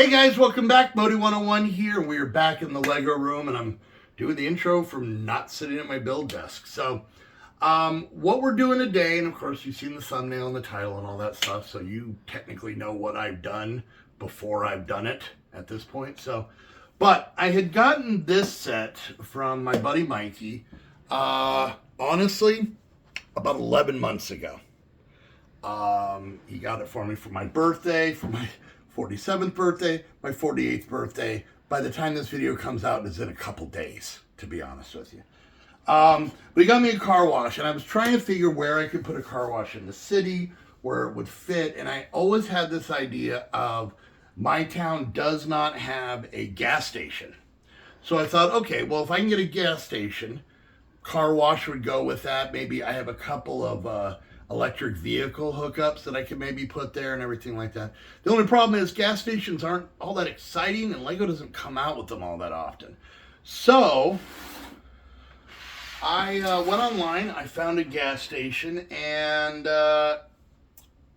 Hey guys, welcome back. Modi 101 here. We're back in the Lego room and I'm doing the intro from not sitting at my build desk. So what we're doing today, and of course you've seen the thumbnail and the title and all that stuff, so you technically know what I've done before I've done it at this point. But I had gotten this set from my buddy Mikey, honestly, about 11 months ago. He got it for me for my birthday, for my 47th birthday, my 48th birthday. By the time this video comes out, it's in a couple days, to be honest with you. But he got me a car wash, and I was trying to figure where I could put a car wash in the city, where it would fit, and I always had this idea of my town does not have a gas station. So I thought, okay, well, if I can get a gas station, car wash would go with that. Maybe I have a couple of electric vehicle hookups that I could maybe put there and everything like that. The only problem is gas stations aren't all that exciting and Lego doesn't come out with them all that often. So I went online, I found a gas station, and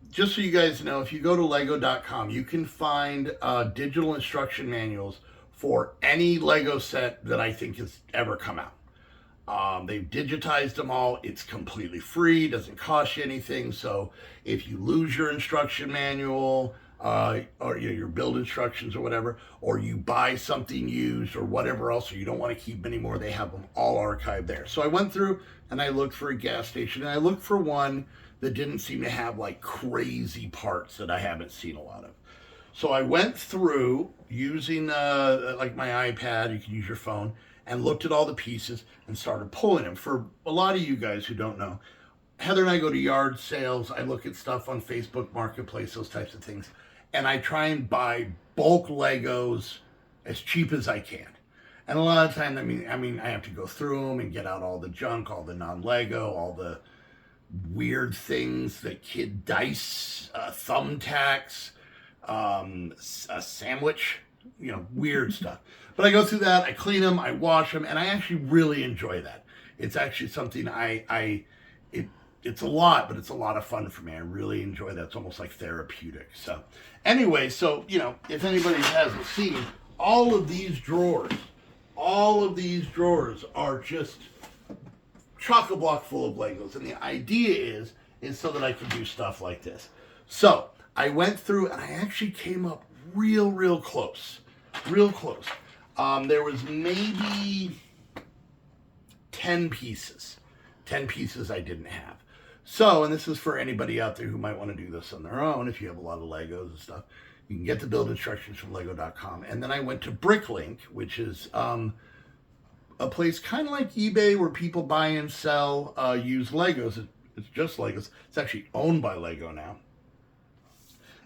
just so you guys know, if you go to lego.com, you can find digital instruction manuals for any Lego set that I think has ever come out. They've digitized them all. It's completely free, doesn't cost you anything. So if you lose your instruction manual, or your build instructions or whatever, or you buy something used or whatever else, or you don't want to keep anymore, they have them all archived there. So I went through and I looked for a gas station, and I looked for one that didn't seem to have like crazy parts that I haven't seen a lot of. So I went through using like my iPad, you can use your phone, and looked at all the pieces and started pulling them. For a lot of you guys who don't know, Heather and I go to yard sales. I look at stuff on Facebook Marketplace, those types of things. And I try and buy bulk Legos as cheap as I can. And a lot of times, I mean, I have to go through them and get out all the junk, all the non-Lego, all the weird things, the kid dice, thumbtacks, a sandwich, weird stuff. But I go through that, I clean them, I wash them, and I actually really enjoy that. It's actually something it's a lot, but it's a lot of fun for me. I really enjoy that. It's almost like therapeutic. So anyway, if anybody hasn't seen, all of these drawers are just chock-a-block full of Legos. And the idea is so that I can do stuff like this. So I went through and I actually came up real close. There was maybe 10 pieces. 10 pieces I didn't have. So, and this is for anybody out there who might want to do this on their own, if you have a lot of Legos and stuff, you can get the build instructions from lego.com. And then I went to Bricklink, which is a place kind of like eBay where people buy and sell used Legos. It's just Legos. It's actually owned by Lego now.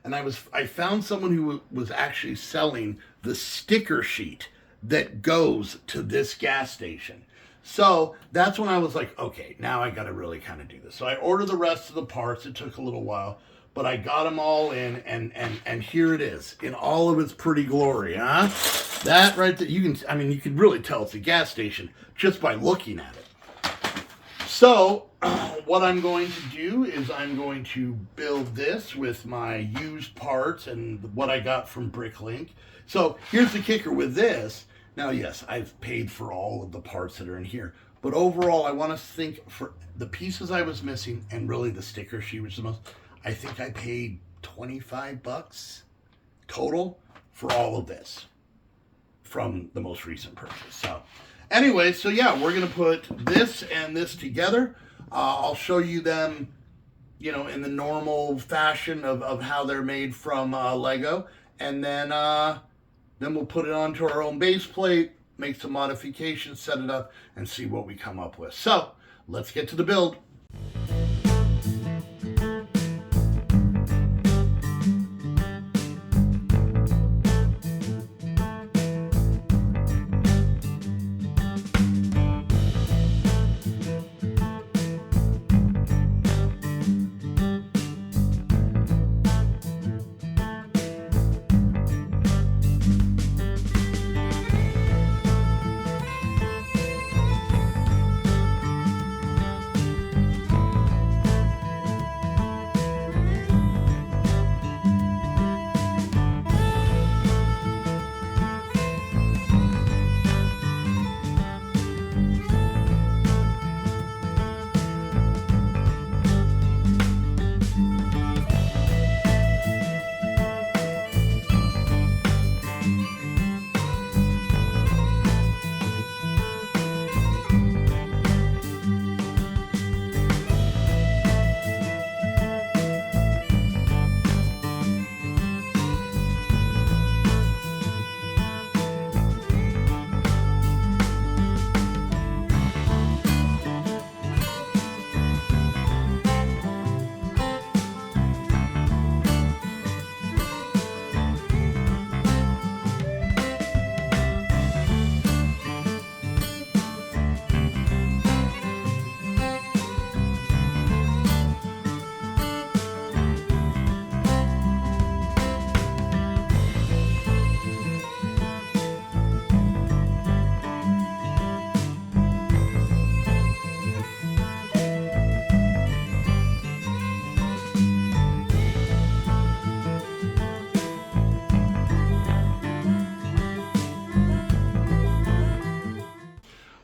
And I found someone who was actually selling the sticker sheet that goes to this gas station. So that's when I was like, okay, now I got to really kind of do this. So I ordered the rest of the parts. It took a little while, but I got them all in, and here it is in all of its pretty glory, huh? That right there, you can really tell it's a gas station just by looking at it. So what I'm going to do is I'm going to build this with my used parts and what I got from Bricklink. So here's the kicker with this. Now, yes, I've paid for all of the parts that are in here, but overall, I want to think for the pieces I was missing and really the sticker sheet, which is the most, I think I paid $25 total for all of this from the most recent purchase. So anyway, yeah, we're going to put this and this together. I'll show you them, in the normal fashion of how they're made from Lego, and then we'll put it onto our own base plate, make some modifications, set it up, and see what we come up with. So, let's get to the build.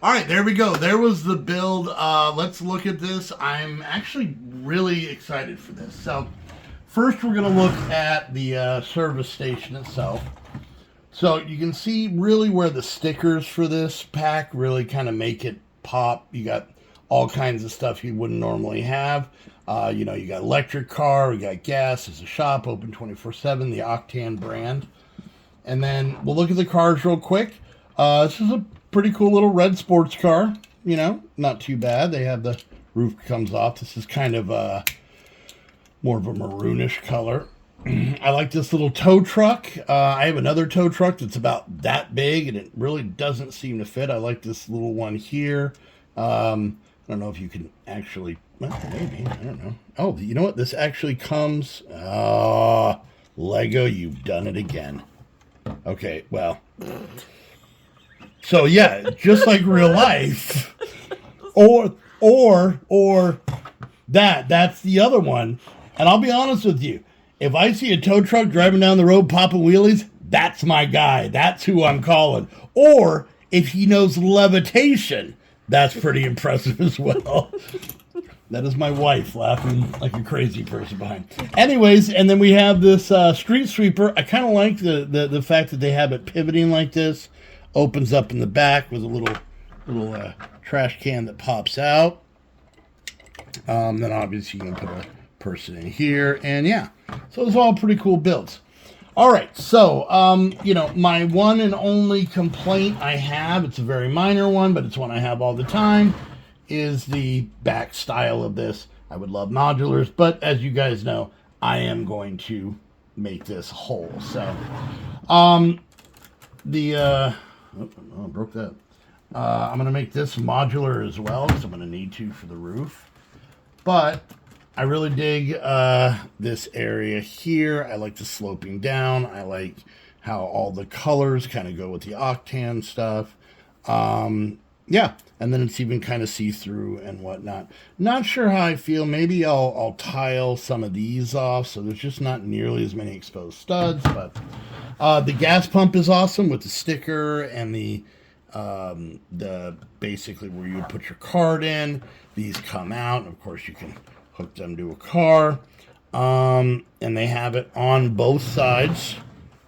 All right, there we go. There was the build. Let's look at this. I'm actually really excited for this. So first we're going to look at the service station itself. So you can see really where the stickers for this pack really kind of make it pop. You got all kinds of stuff you wouldn't normally have. You know, you got electric car, you got gas, there's a shop open 24/7, the Octane brand. And then we'll look at the cars real quick. This is a pretty cool little red sports car. You know, not too bad. They have the roof comes off. This is kind of more of a maroonish color. I like this little tow truck. I have another tow truck that's about that big, and it really doesn't seem to fit. I like this little one here. I don't know if you can actually, well, maybe, I don't know. Oh, you know what? This actually comes, Lego, you've done it again. Okay, well. So yeah, just like real life. Or that's the other one. And I'll be honest with you. If I see a tow truck driving down the road popping wheelies, that's my guy. That's who I'm calling. Or if he knows levitation, that's pretty impressive as well. That is my wife laughing like a crazy person behind. Anyways, and then we have this street sweeper. I kind of like the fact that they have it pivoting like this. Opens up in the back with a little trash can that pops out. Then obviously you can put a person in here, and yeah, so it's all pretty cool builds. All right, so you know, my one and only complaint I have, it's a very minor one, but it's one I have all the time, is the back style of this. I would love modulars, but as you guys know, I am going to make this whole. So I broke that. I'm going to make this modular as well, because I'm going to need to for the roof. But I really dig this area here. I like the sloping down. I like how all the colors kind of go with the Octane stuff. Yeah, and then it's even kind of see-through and whatnot. Not sure how I feel. Maybe I'll tile some of these off so there's just not nearly as many exposed studs. But the gas pump is awesome with the sticker and the basically where you would put your card in. These come out, and of course you can hook them to a car, and they have it on both sides,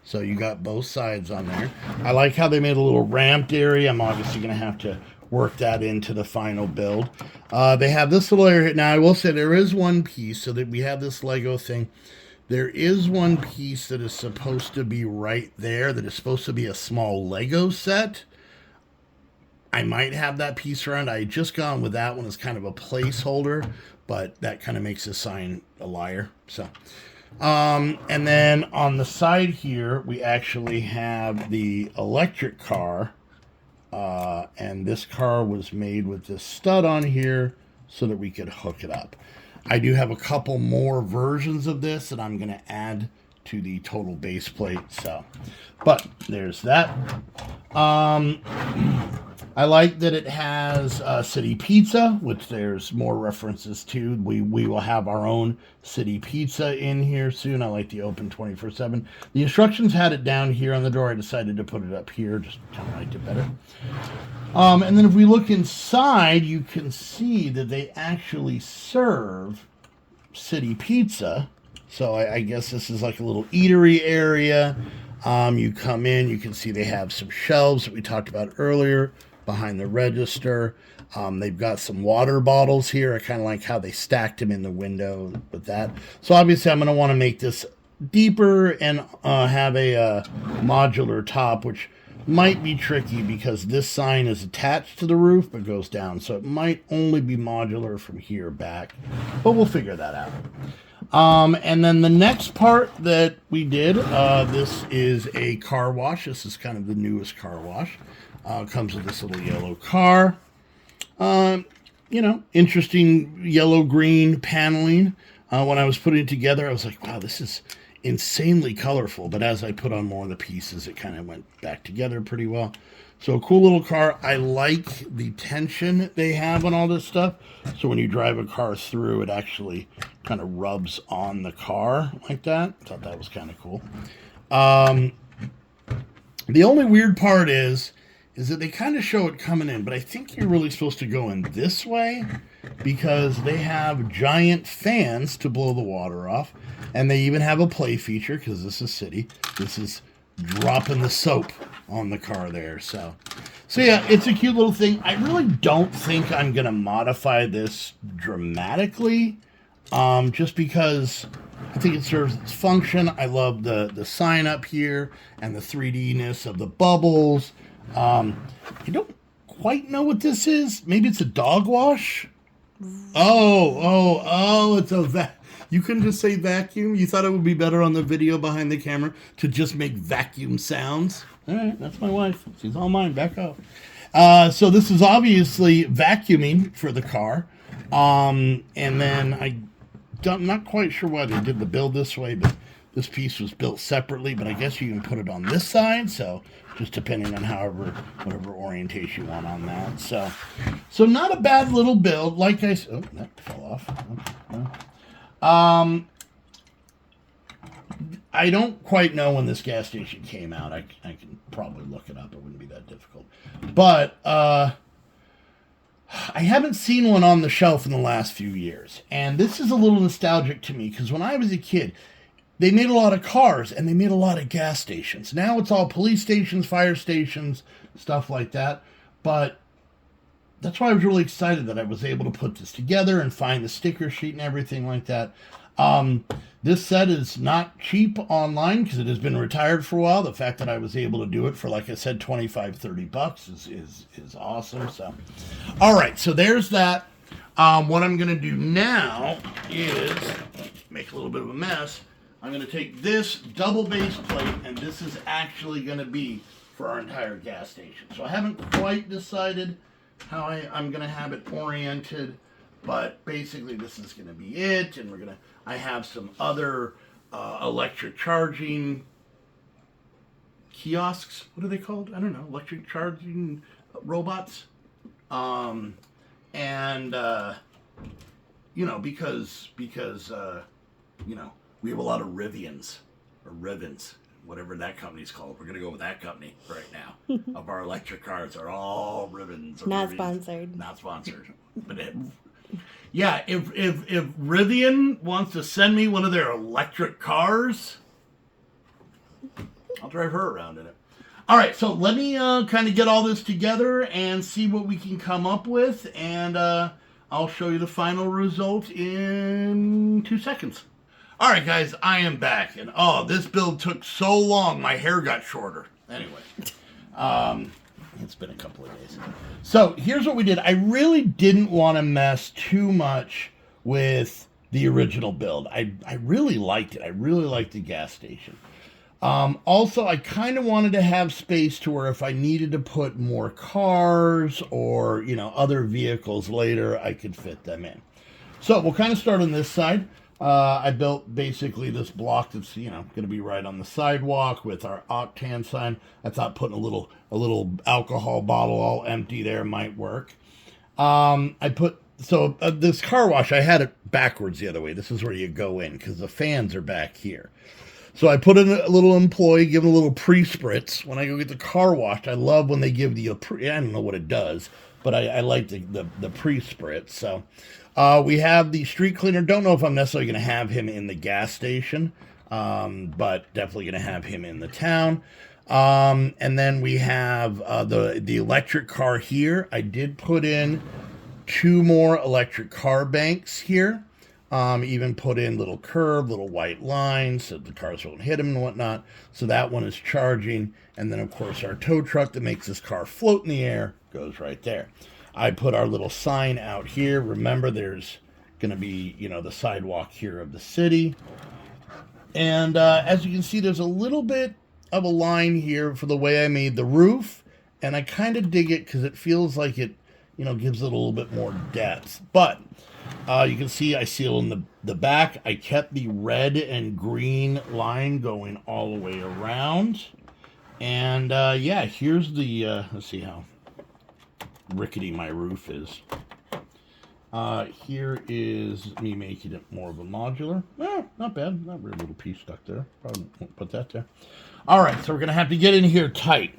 so you got both sides on there. I like how they made a little ramped area. I'm obviously going to have to work that into the final build. They have this little area. Now I will say there is one piece, so that we have this Lego thing. There is one piece that is supposed to be right there, that is supposed to be a small Lego set. I might have that piece around. I had just gone with that one as kind of a placeholder, but that kind of makes the sign a liar. So, and then on the side here, we actually have the electric car. And this car was made with this stud on here so that we could hook it up. I do have a couple more versions of this that I'm going to add to the total base plate. So, but there's that. I like that it has City Pizza, which there's more references to. We will have our own City Pizza in here soon. I like the open 24/7. The instructions had it down here on the door. I decided to put it up here, just kind of liked it better. And then if we look inside, you can see that they actually serve City Pizza. So I guess this is like a little eatery area. You come in, you can see they have some shelves that we talked about earlier behind the register. They've got some water bottles here. I kind of like how they stacked them in the window with that. So obviously I'm going to want to make this deeper and have a modular top, which might be tricky because this sign is attached to the roof but goes down. So it might only be modular from here back, but we'll figure that out. And then the next part that we did, this is a car wash. This is kind of the newest car wash. Comes with this little yellow car. You know, interesting yellow-green paneling. When I was putting it together, I was like, wow, this is insanely colorful. But as I put on more of the pieces, it kind of went back together pretty well. So a cool little car. I like the tension they have on all this stuff. So when you drive a car through, it actually kind of rubs on the car like that. I thought that was kind of cool. The only weird part is is that they kind of show it coming in, but I think you're really supposed to go in this way because they have giant fans to blow the water off, and they even have a play feature because this is city. This is dropping the soap on the car there. So yeah, it's a cute little thing. I really don't think I'm going to modify this dramatically, just because I think it serves its function. I love the sign up here and the 3D-ness of the bubbles. I don't quite know what this is. Maybe it's a dog wash? Oh, it's a you couldn't just say vacuum? You thought it would be better on the video behind the camera to just make vacuum sounds? All right, that's my wife. She's all mine. Back up. So this is obviously vacuuming for the car. And then I'm not quite sure why they did the build this way, but this piece was built separately, but I guess you can put it on this side, so just depending on whatever orientation you want on that. So not a bad little build. Like I said, oh, that fell off. I don't quite know when this gas station came out. I can probably look it up. It wouldn't be that difficult. But I haven't seen one on the shelf in the last few years. And this is a little nostalgic to me because when I was a kid, they made a lot of cars and they made a lot of gas stations. Now it's all police stations, fire stations, stuff like that. But that's why I was really excited that I was able to put this together and find the sticker sheet and everything like that. This set is not cheap online because it has been retired for a while. The fact that I was able to do it for, like I said, $25-$30 is awesome. So, all right, so there's that. What I'm going to do now is make a little bit of a mess. I'm going to take this double base plate, and this is actually going to be for our entire gas station. So I haven't quite decided how I'm going to have it oriented, but basically this is going to be it, and I have some other electric charging kiosks. What are they called? I don't know. Electric charging robots. Because we have a lot of Rivians, or Rivens, whatever that company's called. We're going to go with that company right now. Of our electric cars are all Rivens. Not Rivians. sponsored. Not sponsored. But if Rivian wants to send me one of their electric cars, I'll drive her around in it. All right, so let me kind of get all this together and see what we can come up with, and I'll show you the final result in 2 seconds. All right, guys, I am back, and this build took so long, my hair got shorter. Anyway, it's been a couple of days. So here's what we did. I really didn't want to mess too much with the original build. I really liked it. I really liked the gas station. Also, I kind of wanted to have space to where if I needed to put more cars or, other vehicles later, I could fit them in. So we'll kind of start on this side. I built basically this block that's, going to be right on the sidewalk with our octane sign. I thought putting a little alcohol bottle all empty there might work. This car wash, I had it backwards the other way. This is where you go in because the fans are back here. So I put in a little employee, give him a little pre-spritz. When I go get the car washed, I love when they give you I don't know what it does, but I like the pre-spritz. So we have the street cleaner. Don't know if I'm necessarily going to have him in the gas station, but definitely going to have him in the town. And then we have the electric car here. I did put in 2 more electric car banks here. Even put in little curb, little white lines so the cars won't hit them and whatnot. So that one is charging. And then, of course, our tow truck that makes this car float in the air goes right there. I put our little sign out here. Remember, there's going to be, the sidewalk here of the city. And as you can see, there's a little bit of a line here for the way I made the roof. And I kind of dig it because it feels like it, gives it a little bit more depth. But you can see I seal in the back. I kept the red and green line going all the way around. And here's the, let's see how rickety my roof is. Here is me making it more of a modular. Not bad. Not really little piece stuck there. Probably won't put that there. All right, so we're going to have to get in here tight.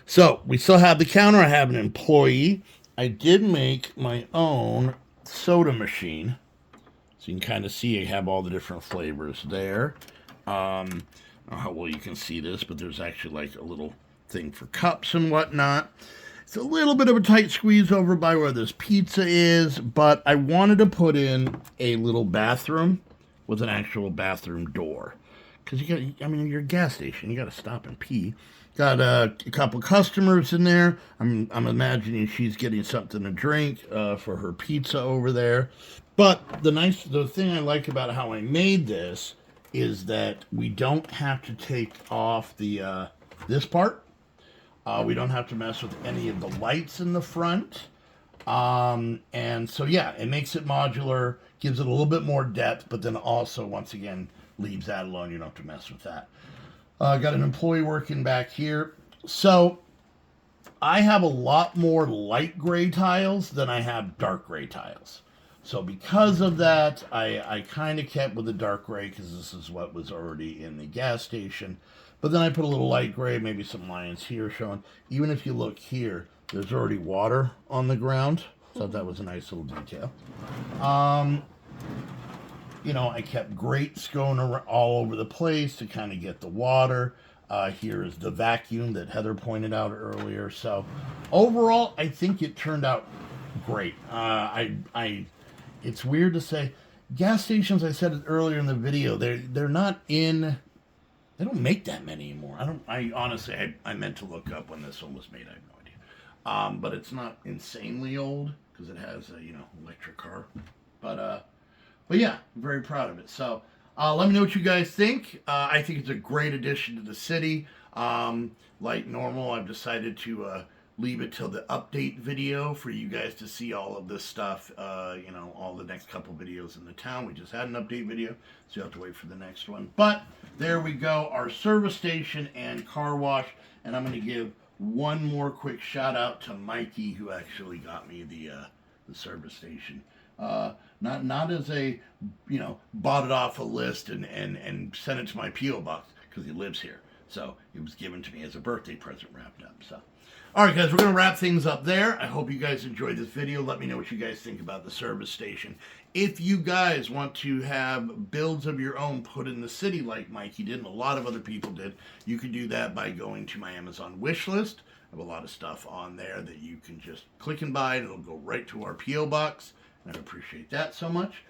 So we still have the counter. I have an employee. I did make my own soda machine. So you can kind of see I have all the different flavors there. I don't know how well you can see this, but there's actually like a little thing for cups and whatnot. It's a little bit of a tight squeeze over by where this pizza is, but I wanted to put in a little bathroom with an actual bathroom door. Because you're a gas station, you got to stop and pee. Got a couple customers in there. I'm imagining she's getting something to drink for her pizza over there. But the thing I like about how I made this is that we don't have to take off the this part. We don't have to mess with any of the lights in the front. And so, yeah, it makes it modular, gives it a little bit more depth, but then also, once again, leaves that alone. You don't have to mess with that. Got an employee working back here. So I have a lot more light gray tiles than I have dark gray tiles. So because of that, I kind of kept with the dark gray because this is what was already in the gas station. But then I put a little light gray, maybe some lines here showing. Even if you look here, there's already water on the ground. Thought that was a nice little detail. I kept grates going all over the place to kind of get the water. Here is the vacuum that Heather pointed out earlier. So overall, I think it turned out great. It's weird to say, gas stations, I said it earlier in the video, they're not in, they don't make that many anymore. I honestly, I meant to look up when this one was made. I have no idea. But it's not insanely old because it has a, electric car. But yeah, I'm very proud of it. So let me know what you guys think. I think it's a great addition to the city. Like normal, I've decided to leave it till the update video for you guys to see all of this stuff, all the next couple videos in the town. We just had an update video, so you have to wait for the next one. But there we go, our service station and car wash. And I'm going to give one more quick shout out to Mikey, who actually got me the service station. Not as a, bought it off a list and sent it to my P.O. box because he lives here. So it was given to me as a birthday present wrapped up. So, all right, guys, we're going to wrap things up there. I hope you guys enjoyed this video. Let me know what you guys think about the service station. If you guys want to have builds of your own put in the city like Mikey did and a lot of other people did, you can do that by going to my Amazon wish list. I have a lot of stuff on there that you can just click and buy, and it'll go right to our P.O. box. I appreciate that so much.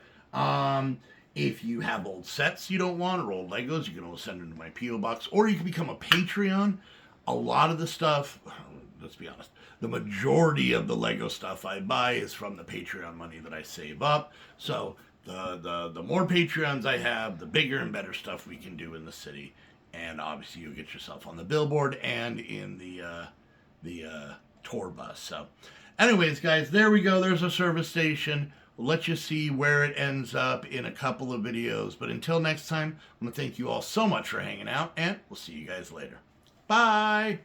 If you have old sets you don't want or old Legos, you can always send them to my P.O. box, or you can become a Patreon. A lot of the stuff, let's be honest, the majority of the Lego stuff I buy is from the Patreon money that I save up. So the more Patreons I have, the bigger and better stuff we can do in the city. And obviously you'll get yourself on the billboard and in the tour bus. So anyways, guys, there we go. There's a service station. We'll let you see where it ends up in a couple of videos. But until next time, I want to thank you all so much for hanging out, and we'll see you guys later. Bye!